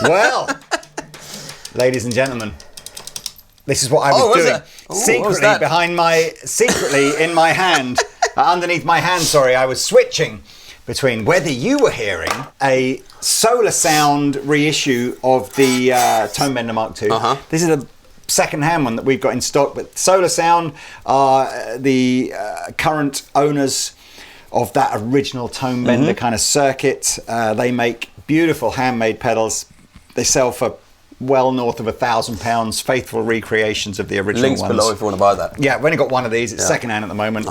Well, ladies and gentlemen, this is what I was doing. Secretly in my hand, underneath my hand, sorry, I was switching between whether you were hearing a Solar Sound reissue of the Tone Bender Mark II. This is a second-hand one that we've got in stock, but Solar Sound are the current owners of that original Tone Bender kind of circuit. They make beautiful handmade pedals. They sell for well north of £1,000, faithful recreations of the original Links ones. below if you want to buy that. Yeah, we've only got one of these. It's second-hand at the moment.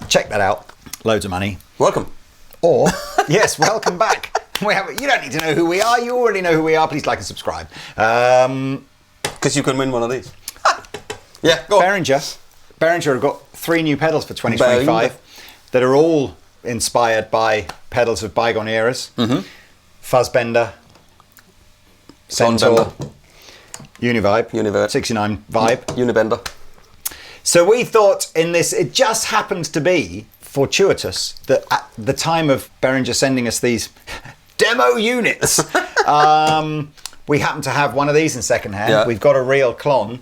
Check that out. Loads of money. Welcome. Or, yes, welcome back. You don't need to know who we are. You already know who we are. Please like and subscribe. Because you can win one of these. Yeah, go on. Behringer have got 3 new pedals for 2025 that are all inspired by pedals of bygone eras. Fuzz Bender, Centaur, uni-vibe, 69 vibe. Uni-bender. So we thought in this, it just happens to be fortuitous that at the time of Behringer sending us these demo units, we happen to have one of these in second hand. Yeah. We've got a real clone.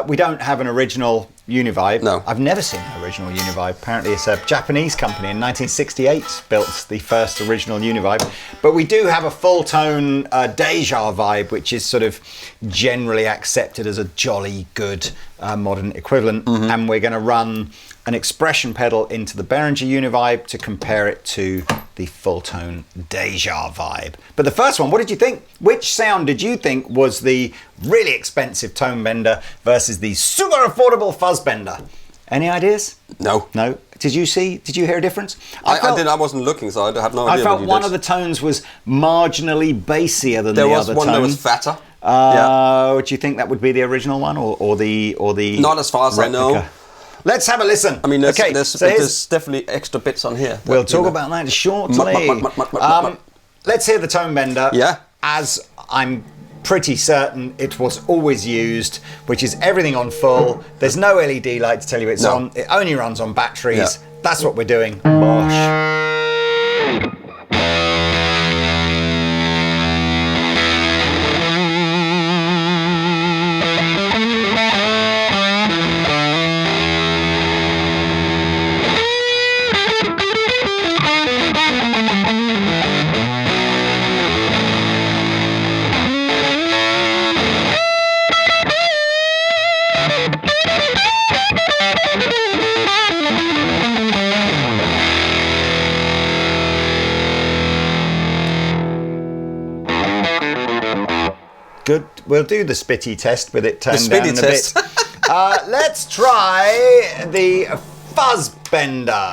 We don't have an original uni-vibe. No. I've never seen an original uni-vibe. Apparently it's a Japanese company in 1968 built the first original uni-vibe. But we do have a full-tone Deja vibe, which is sort of generally accepted as a jolly good modern equivalent. And we're going to run an expression pedal into the Behringer uni-vibe to compare it to the full-tone Deja vibe. But the first one, what did you think? Which sound did you think was the really expensive Tone Bender versus the super affordable Fuzz Bender? Any ideas? No. Did you hear a difference? I wasn't looking, so I have no idea. I felt one of the tones was marginally bassier than the other tone. There was one that was fatter. Do you think that would be the original one or the Not as far as replica? I know. Let's have a listen. I mean, there's definitely extra bits on here. We'll talk about that shortly. Let's hear the Tone Bender. Yeah. As I'm pretty certain it was always used, which is everything on full. There's no LED light to tell you it's on. It only runs on batteries. Yeah. That's what we're doing. Bosh. Good. We'll do the spitty test with it turned down a bit. Let's try the Fuzz Bender.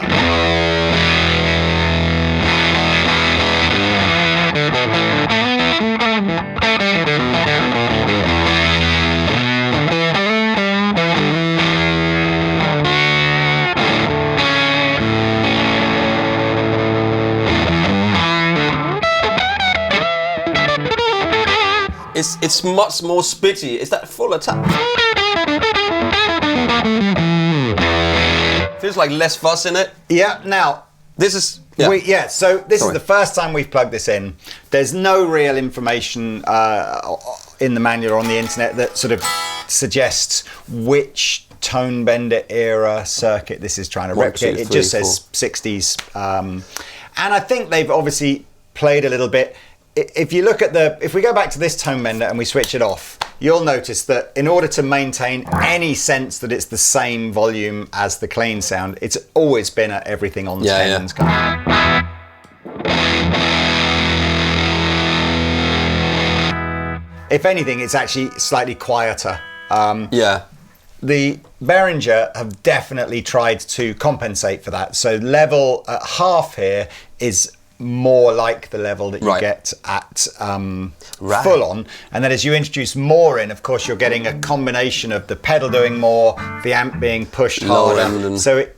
It's much more spitty. Is that full attack? Feels like less fuzz in it. Yeah. Now this is So this is the first time we've plugged this in. There's no real information in the manual or on the internet that sort of suggests which Tone Bender era circuit this is trying to replicate. It just says 60s, and I think they've obviously played a little bit. If you look at if we go back to this Tone Bender and we switch it off, you'll notice that in order to maintain any sense that it's the same volume as the clean sound, it's always been at everything on 10s. If anything, it's actually slightly quieter. Yeah. The Behringer have definitely tried to compensate for that. So level at half here is more like the level that you get at full on, and then as you introduce more in, of course, you're getting a combination of the pedal doing more, the amp being pushed harder, so it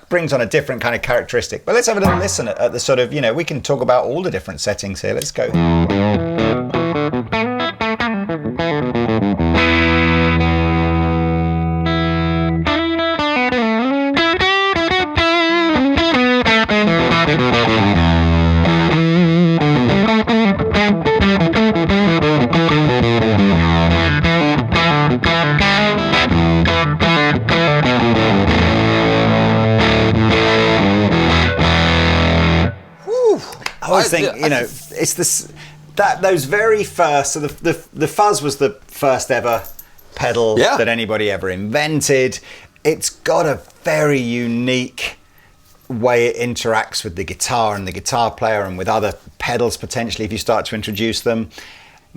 brings on a different kind of characteristic. But let's have a little listen at the sort of, we can talk about all the different settings here. Let's go. I always think, it's this those very first. So the Fuzz was the first ever pedal that anybody ever invented. It's got a very unique way it interacts with the guitar and the guitar player, and with other pedals potentially if you start to introduce them.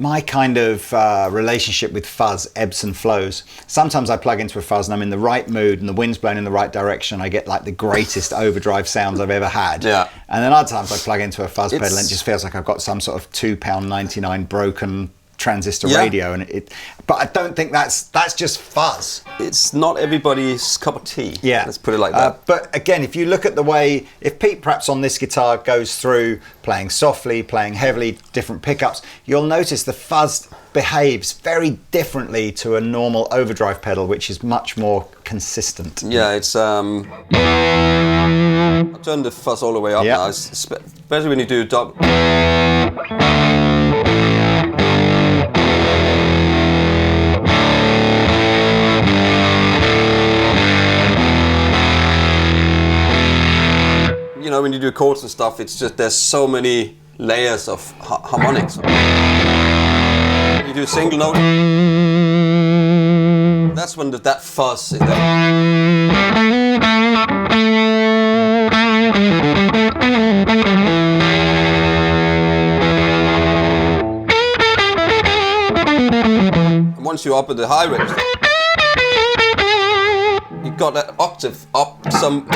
My kind of relationship with Fuzz ebbs and flows. Sometimes I plug into a Fuzz and I'm in the right mood and the wind's blowing in the right direction. I get like the greatest overdrive sounds I've ever had. Yeah. And then other times I plug into a Fuzz pedal and it just feels like I've got some sort of £2.99 broken transistor radio, and but I don't think that's just Fuzz. It's not everybody's cup of tea. Yeah, let's put it like that. But again, if you look at the way, if Pete perhaps on this guitar goes through playing softly, playing heavily, different pickups, you'll notice the Fuzz behaves very differently to a normal overdrive pedal, which is much more consistent. Yeah, it's I've turned the Fuzz all the way up now, especially when you do double. When you do chords and stuff, it's just there's so many layers of harmonics. You do a single note, that's when that fuzz is there. And once you're up at the high register, you got that octave up some.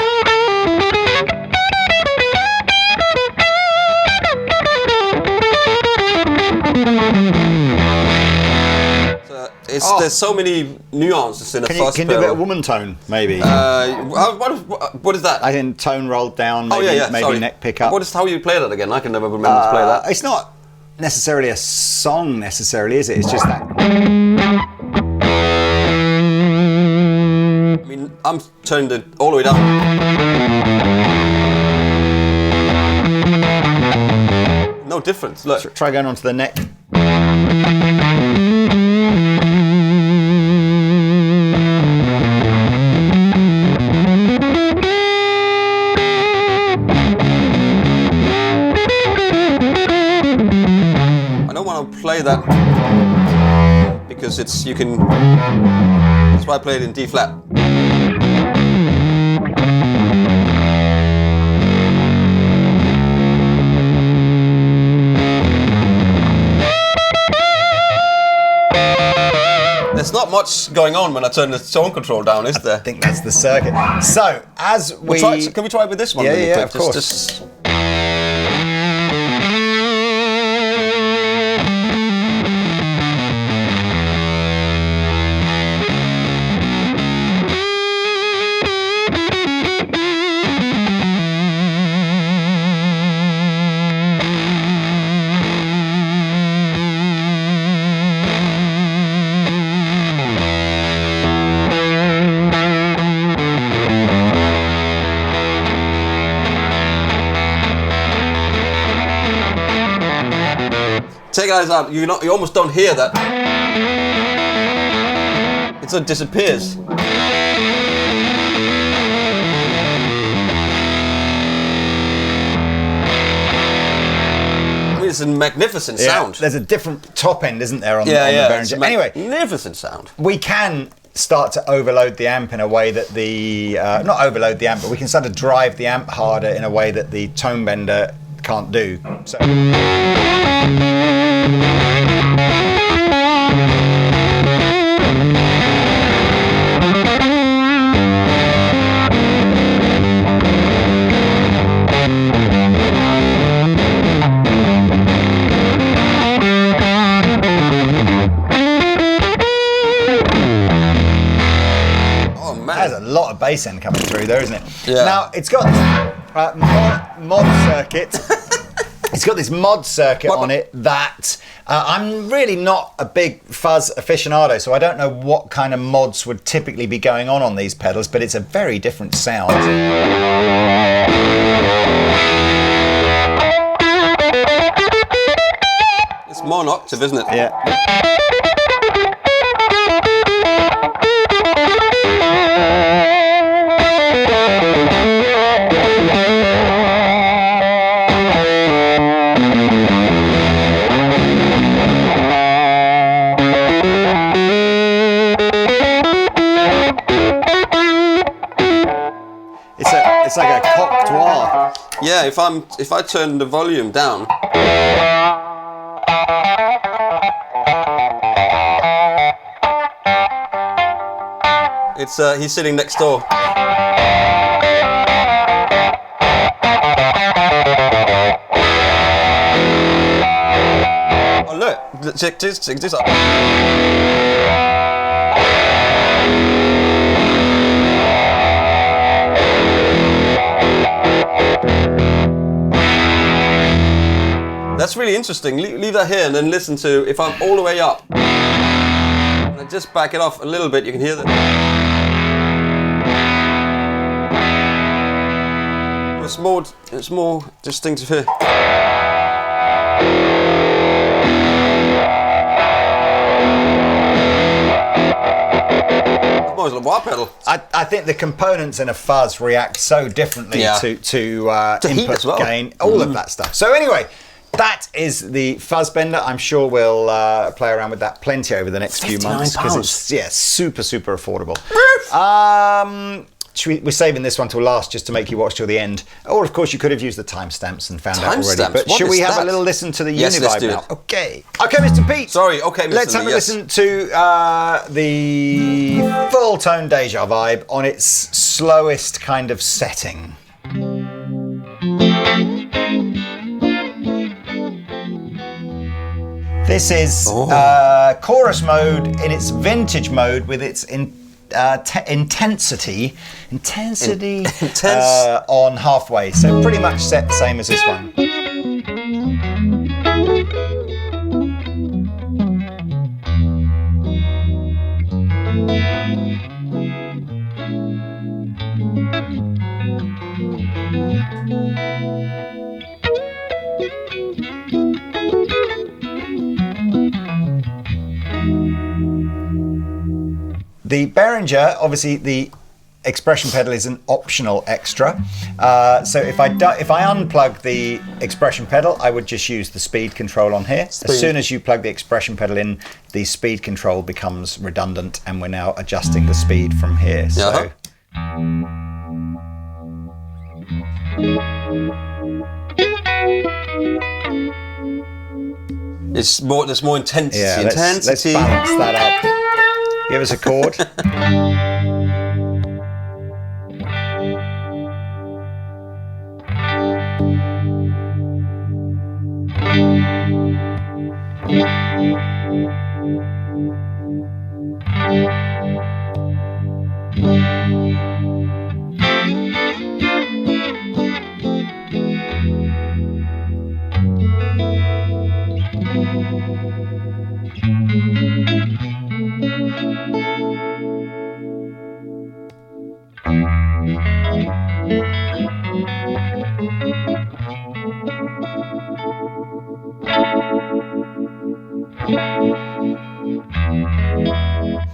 There's so many nuances in a Fuzz Can you do a bit of woman tone, maybe? What is that? I think tone rolled down, maybe neck pickup. How you play that again? I can never remember to play that. It's not necessarily a song, necessarily, is it? It's just that. I mean, I'm turning it all the way down. No difference. Look. Try going onto the neck. Play that because that's why I play it in D flat. There's not much going on when I turn the tone control down, is there? I think that's the circuit. So as we can we try it with this one? Yeah, of course. Take eyes out. You almost don't hear that. It sort of disappears. I mean, it's a magnificent sound. There's a different top end, isn't there, on the Behringer? Anyway, magnificent sound. We can start to overload the amp in a way that not overload the amp, but we can start to drive the amp harder in a way that the tone bender can't do. So. bass end coming through there, isn't it? Yeah. Now, it's got mod circuit. It's got this mod circuit on it that I'm really not a big fuzz aficionado, so I don't know what kind of mods would typically be going on these pedals, but it's a very different sound. It's more an octave, isn't it? Yeah. It's like a cocteau. Yeah, if I turn the volume down. It's he's sitting next door. Oh look, check this. That's really interesting. Leave that here and then listen to, if I'm all the way up, and I just back it off a little bit, you can hear that. It's more distinctive here. It's a wah pedal. I think the components in a fuzz react so differently to input, as well. gain, all of that stuff. So anyway, that is the Fuzz Bender. I'm sure we'll play around with that plenty over the next few months because it's super affordable. We're saving this one till last just to make you watch till the end. Or of course you could have used the timestamps and found out already. But should we have a little listen to the uni-vibe now? Okay, Mr. Pete. Sorry, okay, Mr. Let's have a listen to the full tone Deja vibe on its slowest kind of setting. This is chorus mode in its vintage mode with its intensity on halfway. So pretty much set the same as this one. The Behringer, obviously the expression pedal is an optional extra. So if I unplug the expression pedal, I would just use the speed control on here. As soon as you plug the expression pedal in, the speed control becomes redundant, and we're now adjusting the speed from here. So. There's more intensity. Yeah, let's balance that up. Give us a chord.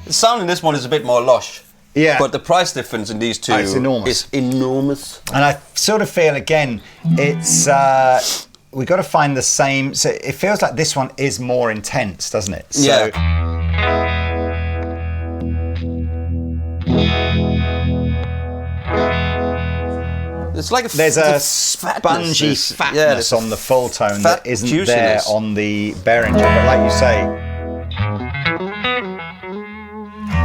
The sound in this one is a bit more lush. Yeah. But the price difference in these two is enormous. And I sort of feel, again, it's we've got to find the same. So it feels like this one is more intense, doesn't it? So, yeah. It's like there's a spongy fatness on the full tone that isn't there on the Behringer. But like you say,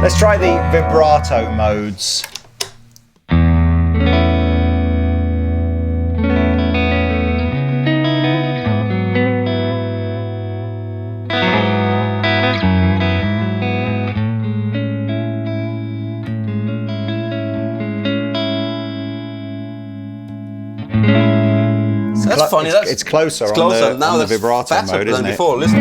let's try the vibrato modes. That's funny. It's closer, it's closer. on Now the vibrato better mode, than isn't it? before. Listen.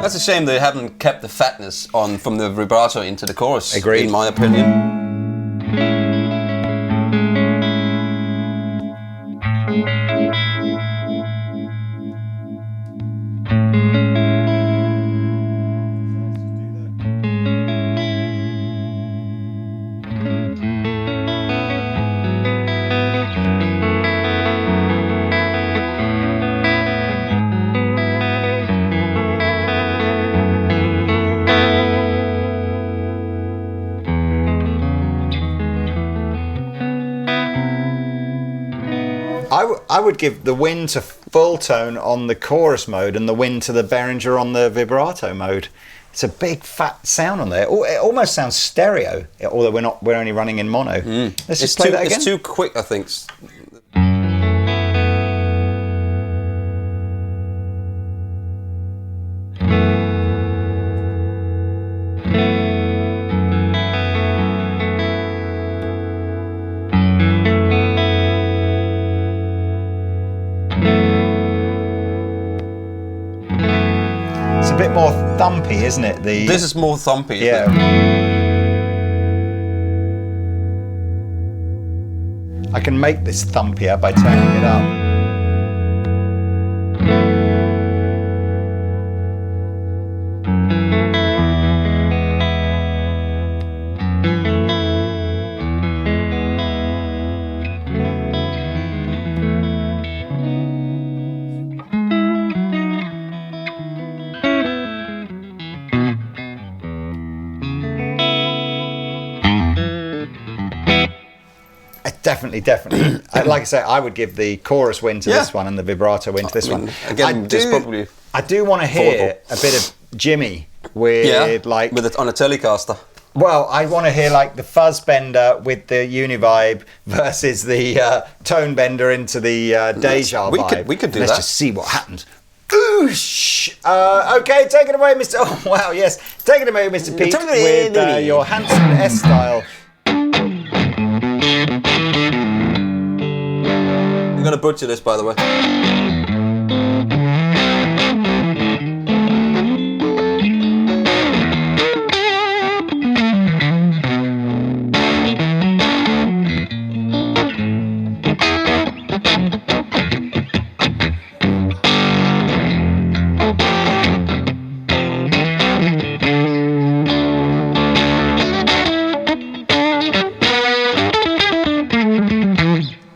That's a shame they haven't kept the fatness on from the vibrato into the chorus. Agreed. In my opinion. I would give the win to full tone on the chorus mode and the win to the Behringer on the vibrato mode. It's a big fat sound on there. It almost sounds stereo, although we're only running in mono. Let's just play that again. It's too quick, I think. Bit more thumpy, isn't it? This is more thumpy. Yeah. I can make this thumpier by turning it up. Definitely. Like I say, I would give the chorus win to this one and the vibrato win to this one. Again, I do want to hear a bit of Jimmy with on a Telecaster. Well, I want to hear like the fuzz bender with the uni-vibe versus the tone bender into the Deja vibe. We could do that. Let's just see what happens. Oosh! Okay, take it away, Mr. Oh wow, yes, take it away, Mr. Pete, with your Hanson S style. I'm gonna butcher this, by the way.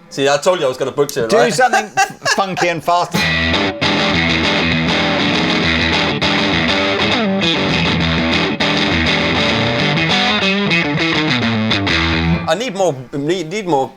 See, I told you I was going to butcher it, Do right? something funky and fast. I need more. Need more.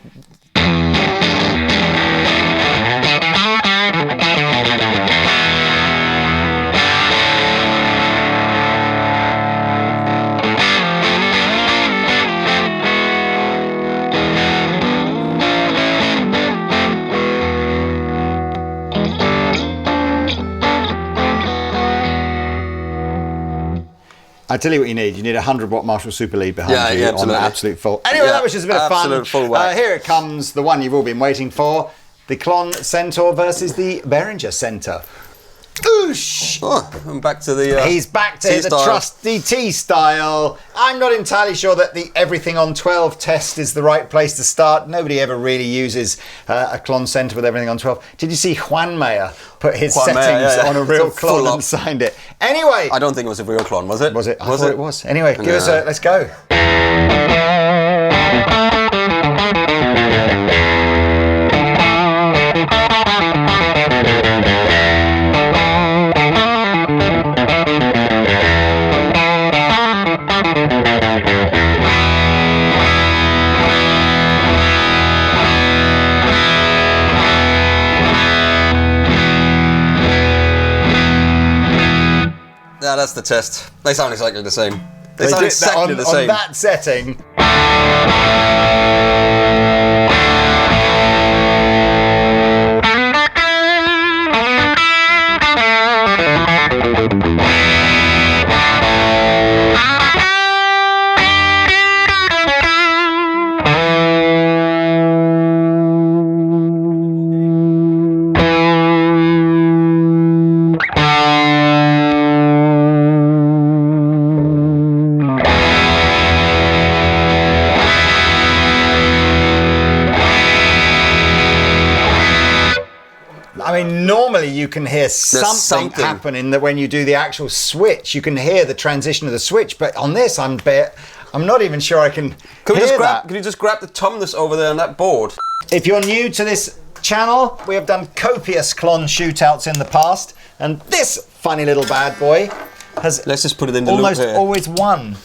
I tell you what you need. You need a 100-watt Marshall Super Lead behind you on absolute full. Anyway, that was just a bit of fun. Full here it comes, the one you've all been waiting for. The Klon Centaur versus the Behringer Centaur. Oosh! Oh, I'm back to the... He's back to the trusty T-style. I'm not entirely sure that the everything on 12 test is the right place to start. Nobody ever really uses a Klon Centaur with everything on 12. Did you see Juan Mayer put his settings on a real Klon and signed it? Anyway... I don't think it was a real Klon, was it? Was it? I thought it was. Anyway, give us a... Let's go. Yeah, that's the test. They sound exactly the same. They sound exactly the same. On that setting. I mean, normally you can hear something happening that when you do the actual switch, you can hear the transition of the switch. But on this, I'm not even sure I can hear that. Can you just grab the Tumnus over there on that board? If you're new to this channel, we have done copious clon shootouts in the past, and this funny little bad boy has Let's just put it in the almost loop here. always won.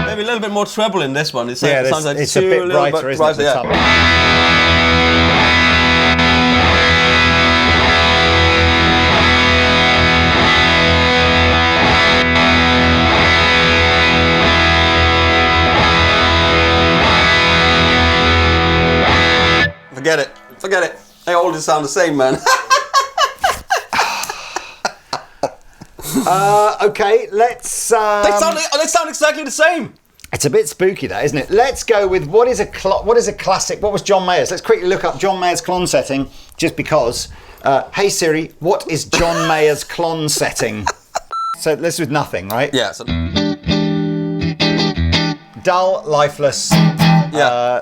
A little bit more treble in this one. It Yeah, sounds like it's a bit brighter, isn't it? Yeah. Forget it. Forget it. They all just sound the same, man. Okay, let's... They sound exactly the same. It's a bit spooky, that, isn't it? Let's go with what is a classic? What was John Mayer's? Let's quickly look up John Mayer's clon setting, just because. Hey Siri, what is John Mayer's clon setting? So this was nothing, right? Yeah. So, dull, lifeless. yeah.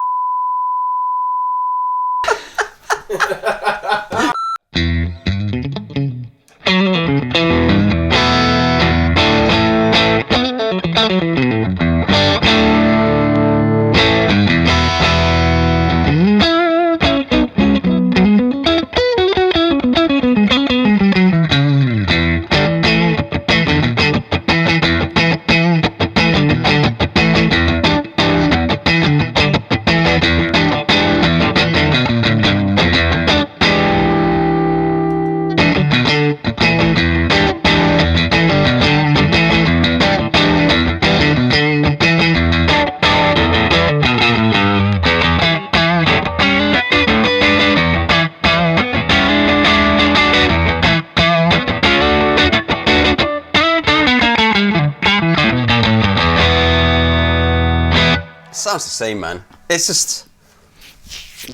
Sounds the same, man. It's just...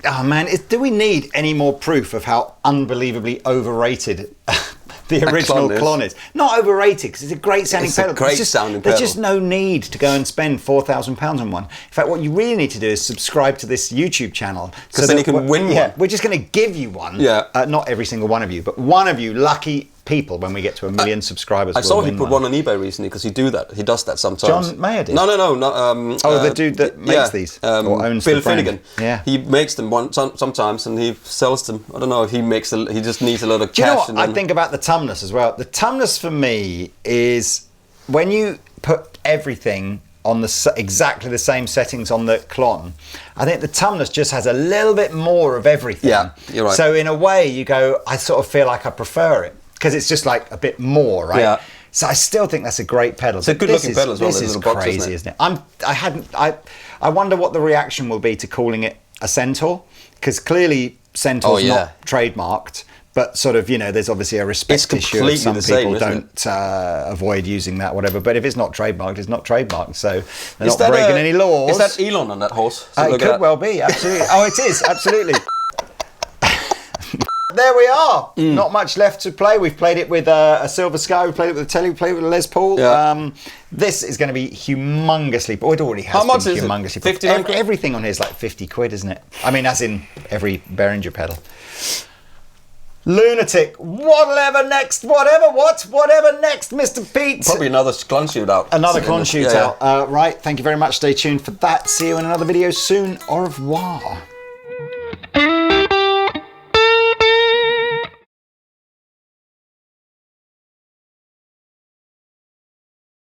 Oh man, do we need any more proof of how unbelievably overrated the original clon is? Not overrated, because it's a great sounding pedal. There's just no need to go and spend £4,000 on one. In fact, what you really need to do is subscribe to this YouTube channel. Because then you can win one. Yeah, we're just going to give you one. Yeah. Not every single one of you, but one of you lucky people when we get to 1 million subscribers. I saw he put one on eBay recently because he does that sometimes. John Mayer did? No. The dude that makes these or owns Bill the brand. Finnegan. Yeah. He makes them sometimes and he sells them. I don't know if he just needs a lot of cash. Do you know what I think about the Tumnus as well? The Tumnus for me is when you put everything on exactly the same settings on the clon, I think the Tumnus just has a little bit more of everything. Yeah, you're right. So in a way you go, I sort of feel like I prefer it because it's just like a bit more, right? Yeah. So I still think that's a great pedal. It's a good looking pedal as well. This is crazy, isn't it? I wonder what the reaction will be to calling it a Centaur, because clearly Centaur's not trademarked. But sort of, there's obviously a respect issue. Some people don't avoid using that, whatever. But if it's not trademarked, it's not trademarked. So they're not breaking any laws. Is that Elon on that horse? It could well be, absolutely. Oh, it is, absolutely. There we are. Not much left to play. We've played it with a Silver Sky. We played it with a Telly. We played it with a Les Paul. Yeah. This is going to be humongously. It already has. How much been is humongously. it? 59 quid? Everything on here is like 50 quid, isn't it? I mean, as in every Behringer pedal. Lunatic. Whatever next, Mr. Pete. Probably another clon shootout. Another clon shootout. Right. Thank you very much. Stay tuned for that. See you in another video soon. Au revoir.